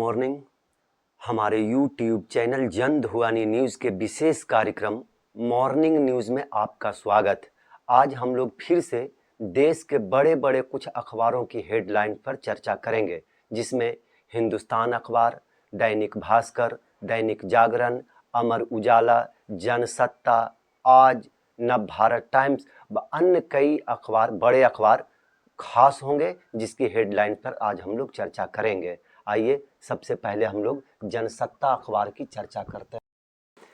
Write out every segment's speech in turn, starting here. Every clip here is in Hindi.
मॉर्निंग। हमारे यूट्यूब चैनल जन धुआनी न्यूज़ के विशेष कार्यक्रम मॉर्निंग न्यूज़ में आपका स्वागत। आज हम लोग फिर से देश के बड़े बड़े कुछ अखबारों की हेडलाइन पर चर्चा करेंगे, जिसमें हिंदुस्तान अखबार, दैनिक भास्कर, दैनिक जागरण, अमर उजाला, जनसत्ता, आज, नव भारत टाइम्स व अन्य कई अखबार, बड़े अखबार खास होंगे, जिसकी हेडलाइन पर आज हम लोग चर्चा करेंगे। आइए सबसे पहले हम लोग जनसत्ता अखबार की चर्चा करते हैं।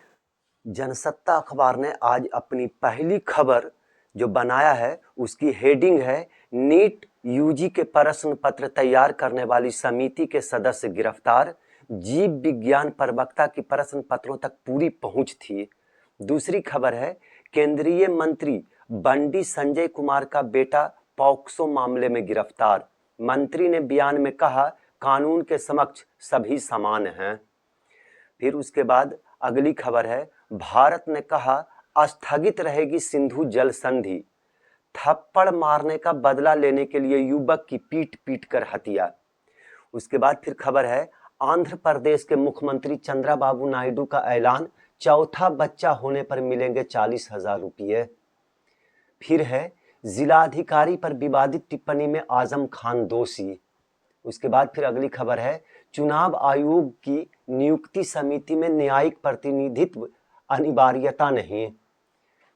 जनसत्ता अखबार ने आज अपनी पहली खबर जो बनाया है उसकी हेडिंग है, नीट यूजी के प्रश्न पत्र तैयार करने वाली समिति के सदस्य गिरफ्तार, जीव विज्ञान प्रवक्ता की प्रश्न पत्रों तक पूरी पहुंच थी। दूसरी खबर है, केंद्रीय मंत्री बंडी संजय कुमार का बेटा पॉक्सो मामले में गिरफ्तार, मंत्री ने बयान में कहा कानून के समक्ष सभी समान हैं। फिर उसके बाद अगली खबर है, भारत ने कहा स्थगित रहेगी सिंधु जल संधि, थप्पड़ मारने का बदला लेने के लिए युवक की पीट पीट कर हत्या। उसके बाद फिर खबर है, आंध्र प्रदेश के मुख्यमंत्री चंद्रबाबू नायडू का ऐलान, चौथा बच्चा होने पर मिलेंगे 40,000 रुपये। फिर है, जिलाधिकारी पर विवादित टिप्पणी में आजम खान दोषी। उसके बाद फिर अगली खबर है, चुनाव आयोग की नियुक्ति समिति में न्यायिक प्रतिनिधित्व अनिवार्यता नहीं।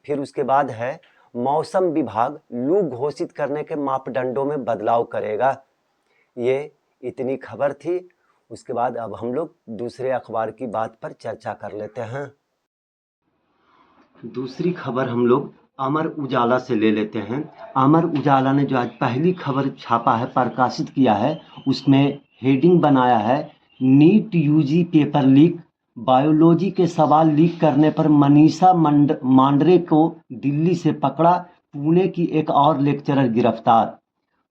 फिर उसके बाद है, मौसम विभाग लू घोषित करने के मापदंडों में बदलाव करेगा। ये इतनी खबर थी। उसके बाद अब हम लोग दूसरे अखबार की बात पर चर्चा कर लेते हैं। दूसरी खबर हम लोग अमर उजाला से ले लेते हैं। अमर उजाला ने जो आज पहली खबर छापा है, प्रकाशित किया है, उसमें हेडिंग बनाया है, NEET UG paper leak, biology के सवाल लीक करने पर मनीषा मांडरे को दिल्ली से पकड़ा, पुणे की एक और लेक्चरर गिरफ्तार।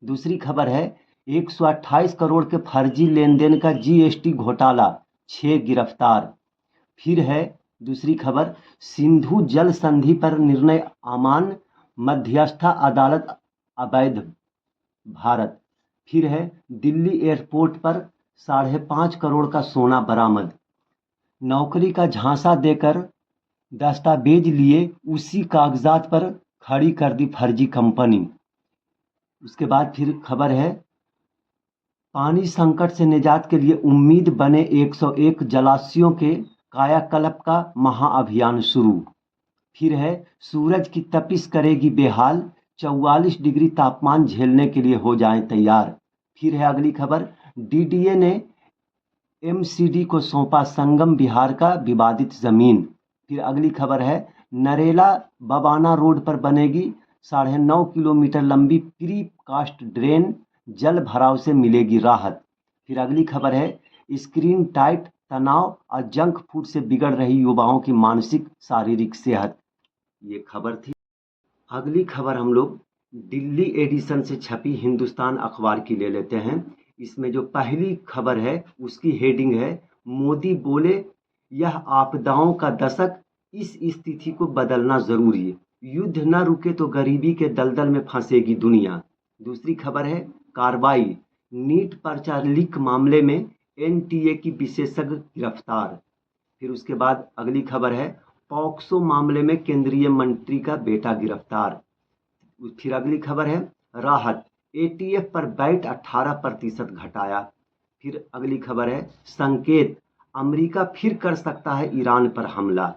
दूसरी खबर है, 128 करोड़ के फर्जी लेन देन का जीएसटी घोटाला, 6 गिरफ्तार। फिर है दूसरी खबर, सिंधु जल संधि पर निर्णय अमान्य, मध्यस्थता अदालत अवैध भारत। फिर है, दिल्ली एयरपोर्ट पर 5.5 करोड़ का सोना बरामद, नौकरी का झांसा देकर दस्तावेज लिए उसी कागजात पर खड़ी कर दी फर्जी कंपनी। उसके बाद फिर खबर है, पानी संकट से निजात के लिए उम्मीद बने 101 जलाशयों के कायाकल्प का महाअभियान शुरू। फिर है, सूरज की तपिश करेगी बेहाल, 44 डिग्री तापमान झेलने के लिए हो जाएं तैयार। फिर है अगली खबर, डीडीए ने एमसीडी को सौंपा संगम बिहार का विवादित जमीन। फिर अगली खबर है, नरेला बबाना रोड पर बनेगी 9.5 किलोमीटर लंबी प्री कास्ट ड्रेन, जल भराव से मिलेगी राहत। फिर अगली खबर है, स्क्रीन टाइट, तनाव और जंक फूड से बिगड़ रही युवाओं की मानसिक शारीरिक सेहत। ये खबर थी। अगली खबर हम लोग दिल्ली एडिशन से छपी हिंदुस्तान अखबार की ले लेते हैं। इसमें जो पहली खबर है उसकी हेडिंग है, मोदी बोले यह आपदाओं का दशक, इस स्थिति को बदलना जरूरी है, युद्ध न रुके तो गरीबी के दलदल में फंसेगी दुनिया। दूसरी खबर है, कार्रवाई, नीट पर्चा लीक मामले में एनटीए की विशेषज्ञ गिरफ्तार। फिर उसके बाद अगली खबर है, पॉक्सो मामले में केंद्रीय मंत्री का बेटा गिरफ्तार। फिर अगली खबर है, राहत, एटीएफ पर वैट 18% घटाया। फिर अगली खबर है, संकेत, अमेरिका फिर कर सकता है ईरान पर हमला।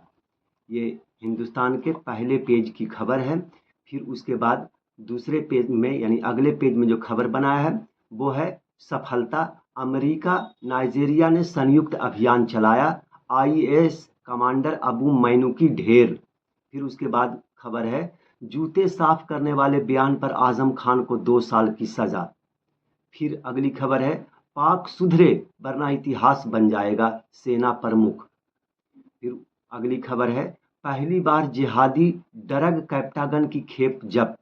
ये हिंदुस्तान के पहले पेज की खबर है। फिर उसके बाद दूसरे पेज में यानी अगले पेज में जो खबर बनाया है वो है, सफलता, अमेरिका नाइजीरिया ने संयुक्त अभियान चलाया, आईएस कमांडर अबू मैनूकी ढेर। फिर उसके बाद खबर है, जूते साफ करने वाले बयान पर आजम खान को 2 साल की सजा। फिर अगली खबर है, पाक सुधरे वरना इतिहास बन जाएगा, सेना प्रमुख। फिर अगली खबर है, पहली बार जिहादी ड्रग कैप्टागन की खेप जब्त।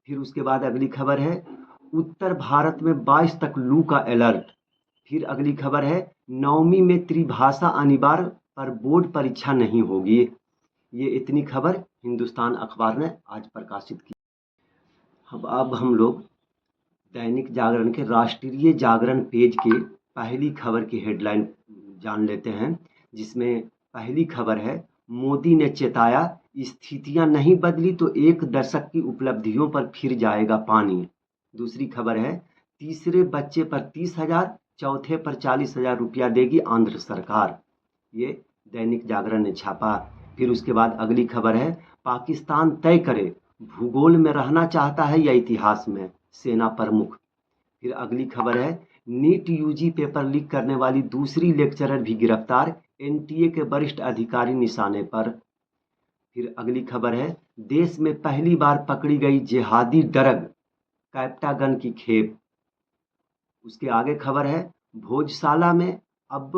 फिर उसके बाद अगली खबर है, उत्तर भारत में 22 तक लू का अलर्ट। फिर अगली खबर है, 9वीं में त्रिभाषा अनिवार्य पर बोर्ड परीक्षा नहीं होगी। ये इतनी खबर हिंदुस्तान अखबार ने आज प्रकाशित की। अब हम लोग दैनिक जागरण के राष्ट्रीय जागरण पेज के पहली खबर की हेडलाइन जान लेते हैं, जिसमें पहली खबर है, मोदी ने चेताया स्थितियां नहीं बदली तो 1 दशक की उपलब्धियों पर फिर जाएगा पानी। दूसरी खबर है, तीसरे बच्चे पर 30,000, चौथे पर 40,000 रुपया देगी आंध्र सरकार। ये दैनिक जागरण ने छापा। फिर उसके बाद अगली खबर है, पाकिस्तान तय करे भूगोल में रहना चाहता है या इतिहास में, सेना प्रमुख। फिर अगली खबर है, नीट यूजी पेपर लीक करने वाली दूसरी लेक्चरर भी गिरफ्तार, एनटीए के वरिष्ठ अधिकारी निशाने पर। फिर अगली खबर है, देश में पहली बार पकड़ी गई जिहादी ड्रग कैप्टागन की खेप। उसके आगे खबर है, भोजशाला में अब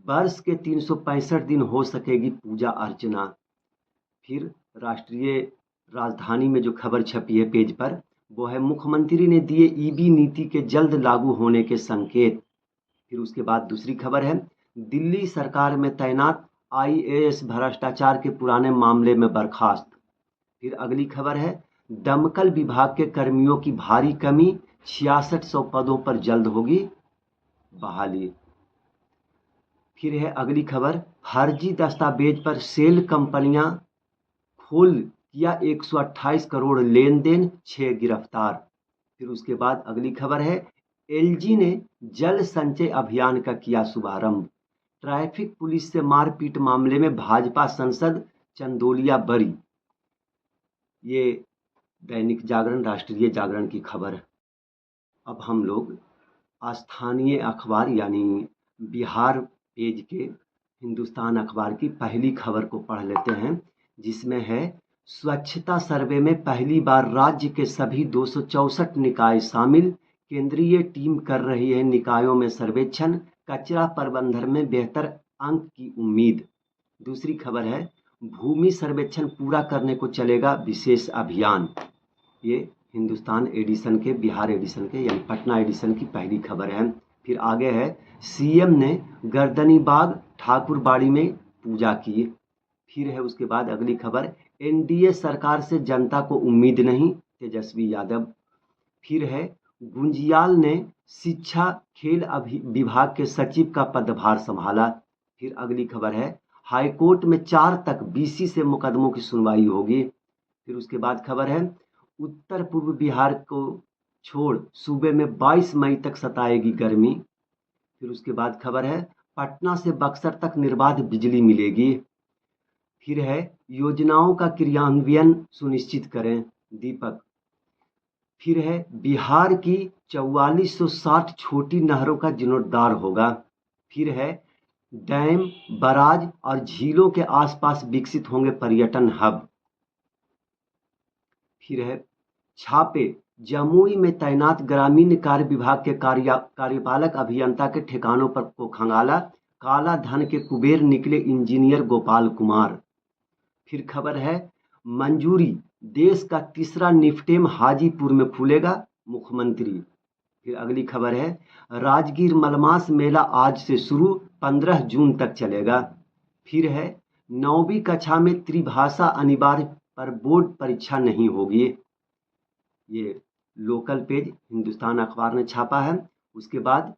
वर्ष के 365 दिन हो सकेगी पूजा अर्चना। फिर राष्ट्रीय राजधानी में जो खबर छपी है पेज पर, वो है, मुख्यमंत्री ने दिए ईबी नीति के जल्द लागू होने के संकेत। फिर उसके बाद दूसरी खबर है, दिल्ली सरकार में तैनात आईएएस भ्रष्टाचार के पुराने मामले में बर्खास्त। फिर अगली खबर है, दमकल विभाग के कर्मियों की भारी कमी, 6600 पदों पर जल्द होगी बहाली। फिर है अगली खबर, फर्जी दस्तावेज पर सेल कंपनियां खोल किया 128 करोड़ लेन देन, 6 गिरफ्तार। फिर उसके बाद अगली खबर है, एलजी ने जल संचय अभियान का किया शुभारंभ। ट्रैफिक पुलिस से मारपीट मामले में भाजपा सांसद चंदोलिया बरी। ये दैनिक जागरण, राष्ट्रीय जागरण की खबर है। अब हम लोग स्थानीय अखबार यानी बिहार पेज के हिंदुस्तान अखबार की पहली खबर को पढ़ लेते हैं, जिसमें है, स्वच्छता सर्वे में पहली बार राज्य के सभी 264 निकाय शामिल, केंद्रीय टीम कर रही है निकायों में सर्वेक्षण, कचरा प्रबंधन में बेहतर अंक की उम्मीद। दूसरी खबर है, भूमि सर्वेक्षण पूरा करने को चलेगा विशेष अभियान। ये हिंदुस्तान एडिशन के, बिहार एडिशन के यानी पटना एडिशन की पहली खबर है। फिर आगे है, सीएम ने गर्दनीबाग ठाकुरबाड़ी में पूजा की। फिर है उसके बाद अगली खबर, एनडीए सरकार से जनता को उम्मीद नहीं, तेजस्वी यादव। फिर है, गुंजियाल ने शिक्षा खेल विभाग के सचिव का पदभार संभाला। फिर अगली खबर है, हाईकोर्ट में 4 तक बीसी से मुकदमों की सुनवाई होगी। फिर उसके बाद खबर है, उत्तर पूर्व बिहार को छोड़ सूबे में 22 मई तक सताएगी गर्मी। फिर उसके बाद खबर है, पटना से बक्सर तक निर्बाध बिजली मिलेगी। फिर है, योजनाओं का क्रियान्वयन सुनिश्चित करें, दीपक। फिर है, बिहार की 4460 छोटी नहरों का जीर्णोद्धार होगा। फिर है, डैम, बराज और झीलों के आसपास विकसित होंगे पर्यटन हब। फिर है, छापे, जमुई में तैनात ग्रामीण कार्य विभाग के कार्यपालक अभियंता के ठिकानों पर को खंगाला, काला धन के कुबेर निकले इंजीनियर गोपाल कुमार। फिर खबर है, मंजूरी, देश का तीसरा निफ्टेम हाजीपुर में खुलेगा, मुख्यमंत्री। फिर अगली खबर है, राजगीर मलमास मेला आज से शुरू, 15 जून तक चलेगा। फिर है, 9वीं कक्षा में त्रिभाषा अनिवार्य पर बोर्ड परीक्षा नहीं होगी। ये लोकल पेज हिंदुस्तान अखबार ने छापा है। उसके बाद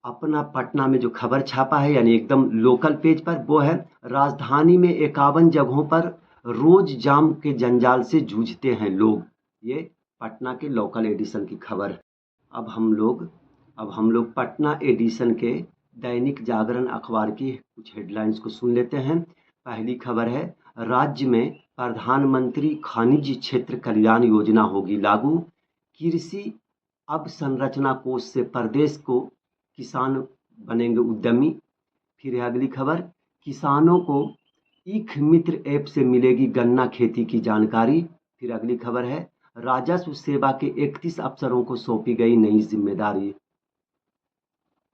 अपना पटना में जो खबर छापा है यानी एकदम लोकल पेज पर, वो है, राजधानी में 51 जगहों पर रोज जाम के जंजाल से जूझते हैं लोग। ये पटना के लोकल एडिशन की खबर है। अब हम लोग पटना एडिशन के दैनिक जागरण अखबार की कुछ हेडलाइंस को सुन लेते हैं। पहली खबर है, राज्य में प्रधानमंत्री खनिज क्षेत्र कल्याण योजना होगी लागू, कृषि अवसंरचना कोष से प्रदेश को किसान बनेंगे उद्यमी। फिर है अगली खबर, किसानों को ईख मित्र ऐप से मिलेगी गन्ना खेती की जानकारी। फिर अगली खबर है, राजस्व सेवा के 31 अफसरों को सौंपी गई नई जिम्मेदारी।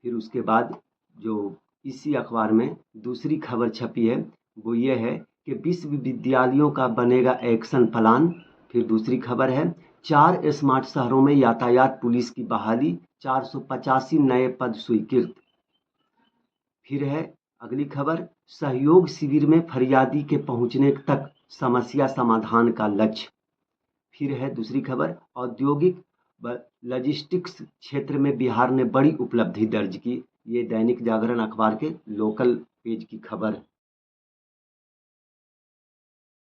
फिर उसके बाद जो इसी अखबार में दूसरी खबर छपी है वो ये है कि विश्वविद्यालयों का बनेगा एक्शन प्लान। फिर दूसरी खबर है, 4 स्मार्ट शहरों में यातायात पुलिस की बहाली, 485 नए पद स्वीकृत। फिर है अगली खबर, सहयोग शिविर में फरियादी के पहुंचने तक समस्या समाधान का लक्ष्य। फिर है दूसरी खबर, औद्योगिक लॉजिस्टिक्स क्षेत्र में बिहार ने बड़ी उपलब्धि दर्ज की। ये दैनिक जागरण अखबार के लोकल पेज की खबर है।